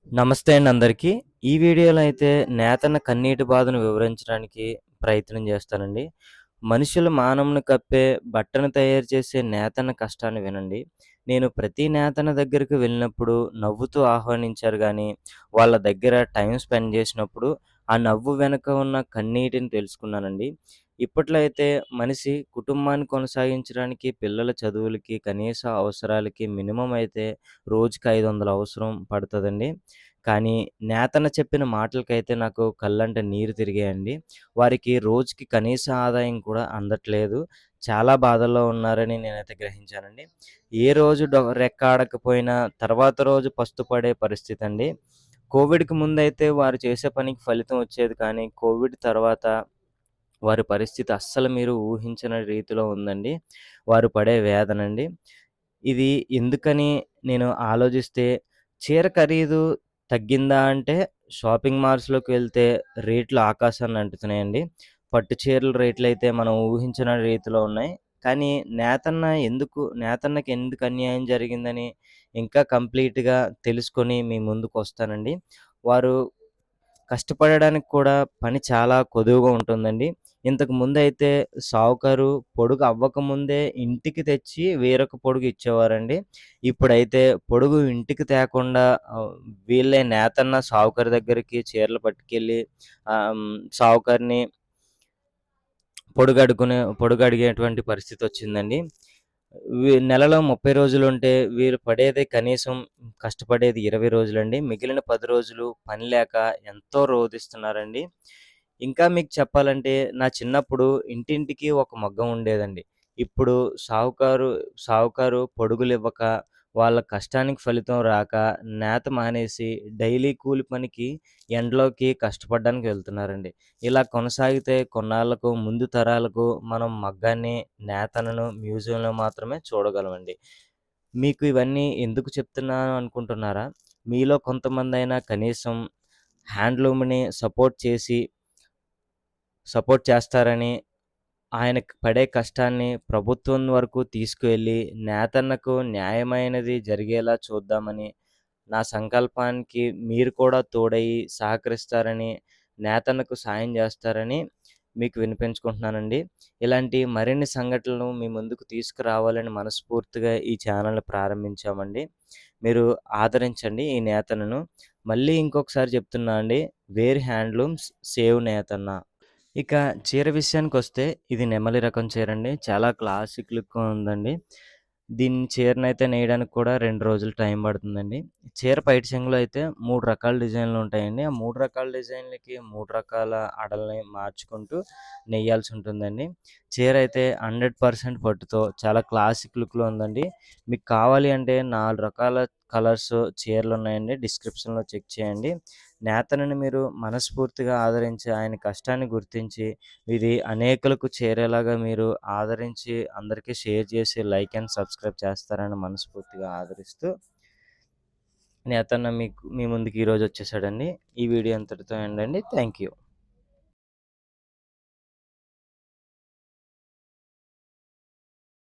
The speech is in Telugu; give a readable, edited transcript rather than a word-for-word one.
నమస్తే అండి అందరికీ. ఈ వీడియోలో అయితే నేతన్న కన్నీటి బాధను వివరించడానికి ప్రయత్నం చేస్తానండి. మనుషుల మానమును కప్పే బట్టను తయారు చేసే నేతన్న కష్టాన్ని వినండి. నేను ప్రతి నేతన్న దగ్గరికి వెళ్ళినప్పుడు నవ్వుతూ ఆహ్వానించారు గానీ, వాళ్ళ దగ్గర టైం స్పెండ్ చేసినప్పుడు ఆ నవ్వు వెనక ఉన్న కన్నీటిని తెలుసుకున్నానండి. ఇప్పట్లో అయితే మనిషి కుటుంబాన్ని కొనసాగించడానికి పిల్లల చదువులకి, కనీస అవసరాలకి మినిమమ్ అయితే రోజుకి 500 అవసరం పడతదండి. కానీ నేతన్న చెప్పిన మాటలకైతే నాకు కళ్ళంట నీరు తిరిగాయండి. వారికి రోజుకి కనీస ఆదాయం కూడా అందట్లేదు. చాలా బాధల్లో ఉన్నారని నేనైతే గ్రహించానండి. ఏ రోజు రెక్కాడకపోయినా తర్వాత రోజు పస్తుపడే పరిస్థితండి. కోవిడ్‌కి ముందైతే వారు చేసే పనికి ఫలితం వచ్చేది కానీ, కోవిడ్ తర్వాత వారి పరిస్థితి అస్సలు మీరు ఊహించని రీతిలో ఉందండి. వారు పడే వేదనండి. ఇది ఎందుకని నేను ఆలోచిస్తే చీర ఖరీదు తగ్గిందా అంటే షాపింగ్ మాల్స్‌లోకి వెళ్తే రేట్లు ఆకాశాన్ని అంటుతున్నాయండి. పట్టు చీరల రేట్లయితే మనం ఊహించని రీతిలో ఉన్నాయి. కానీ నేతన్నకి ఎందుకు అన్యాయం జరిగిందని ఇంకా కంప్లీట్‌గా తెలుసుకొని మీ ముందుకొస్తానండి. వారు కష్టపడడానికి కూడా పని చాలా కొదువుగా ఉంటుందండి. ఇంతకు ముందైతే సావుకారు పొడుగు అవ్వకముందే ఇంటికి తెచ్చి వేరొక పొడుగు ఇచ్చేవారండి. ఇప్పుడైతే పొడుగు ఇంటికి తేకుండా వీళ్ళే నేతన్న సావుకారు దగ్గరికి చీరలు పట్టుకెళ్ళి సావుకారిని పొడుగడిగేటువంటి పరిస్థితొచ్చిందండి. నెలలో 30 రోజులుంటే వీరు పడేదే కనీసం కష్టపడేది 20 రోజులండి. మిగిలిన 10 రోజులు పని లేక ఎంతో రోదిస్తున్నారండి. ఇంకా మీకు చెప్పాలంటే నా చిన్నప్పుడు ఇంటింటికి ఒక మగ్గం ఉండేదండి. ఇప్పుడు సావుకారు సావుకారు పొడుగులివ్వక, వాళ్ళ కష్టానికి ఫలితం రాక, నేత మానేసి డైలీ కూలి పనికి ఎండలోకి కష్టపడడానికి వెళ్తున్నారండి. ఇలా కొనసాగితే కొన్నాళ్ళకు ముందు తరాలకు మనం మగ్గాన్ని, నేతన్నను మ్యూజియంలో మాత్రమే చూడగలమండి. మీకు ఇవన్నీ ఎందుకు చెప్తున్నాను అనుకుంటున్నారా? మీలో కొంతమందైనా కనీసం హ్యాండ్లూమ్‌ని సపోర్ట్ చేస్తారని, ఆయనకి పడే కష్టాన్ని ప్రభుత్వం వరకు తీసుకువెళ్ళి, నేతన్నకు న్యాయమైనది జరిగేలా చూద్దామని, నా సంకల్పానికి మీరు కూడా తోడయ్యి సహకరిస్తారని, నేతన్నకు సాయం జేస్తారని మీకు వినిపించుకుంటున్నానండి. ఇలాంటి మరిన్ని సంఘటనలు మీ ముందుకు తీసుకురావాలని మనస్ఫూర్తిగా ఈ ఛానెల్‌ని ప్రారంభించామండి. మీరు ఆదరించండి ఈ నేతన్నను. మళ్ళీ ఇంకొకసారి చెప్తున్నా అండి. వేర్ హ్యాండ్లూమ్స్ సేవ్ నేతన్న. ఇక చీర విషయానికొస్తే ఇది నెమలి రకం చీరండి. చాలా క్లాసిక్ లుక్ ఉందండి. చీరనైతే నేయడానికి కూడా 2 రోజులు టైం పడుతుందండి. చీర పైట చెంగులో అయితే 3 రకాల డిజైన్‌లుంటాయండి. ఆ 3 రకాల డిజైన్‌లకి 3 రకాల అడల్ని మార్చుకుంటూ నెయ్యాల్సుంటుందండి. చీరైతే 100% పట్టుతో చాలా క్లాసిక్ లుక్‌లో ఉందండి. మీకు కావాలి అంటే 4 రకాల కలర్స్ చీరలున్నాయండి. డిస్క్రిప్షన్‌లో చెక్ చేయండి. నేతన్నని మీరు మనస్ఫూర్తిగా ఆదరించి, ఆయన కష్టాన్ని గుర్తించి, ఇది అనేకులకు చేరేలాగా మీరు ఆదరించి, అందరికీ షేర్ చేసి, లైక్ అండ్ సబ్స్క్రైబ్ చేస్తారని మనస్ఫూర్తిగా ఆదరిస్తూ, నేతన్న మీ ముందుకి ఈరోజు వచ్చేసాడండి. ఈ వీడియో ఇంతటితో ఎండ్ అండి. Thank you.